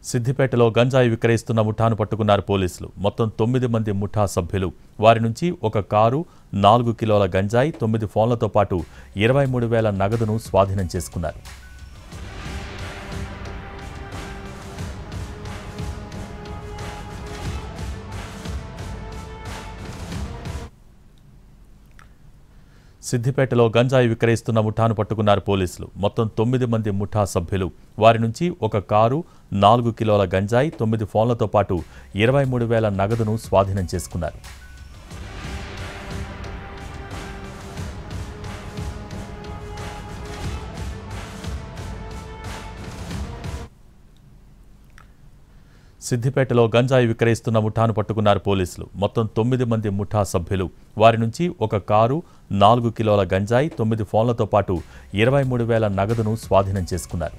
సిద్దిపేటలో గంజాయి విక్రయిస్తున్న ముఠాను పట్టుకున్నారు పోలీసులు. మొత్తం 9 మంది ముఠా సభ్యులు. వారి నుంచి ఒక కారు, 4 కిలోల గంజాయి, 9 ఫోన్లతో పాటు 23,000 నగదును స్వాధీనం చేసుకున్నారు. సిద్దిపేటలో గంజాయి విక్రయిస్తున్న ముఠాను పట్టుకున్నారు పోలీసులు. మొత్తం 9 మంది ముఠా సభ్యులు. వారి నుంచి ఒక కారు, 4 కిలోల గంజాయి, 9 ఫోన్లతో పాటు 23,000 నగదును స్వాధీనం చేసుకున్నారు. సిద్దిపేటలో గంజాయి విక్రయిస్తున్న ముఠాను పట్టుకున్నారు పోలీసులు. మొత్తం 9 మంది ముఠా సభ్యులు. వారి నుంచి ఒక కారు, 4 కిలోల గంజాయి, 9 ఫోన్లతో పాటు 23,000 నగదును స్వాధీనం చేసుకున్నారు.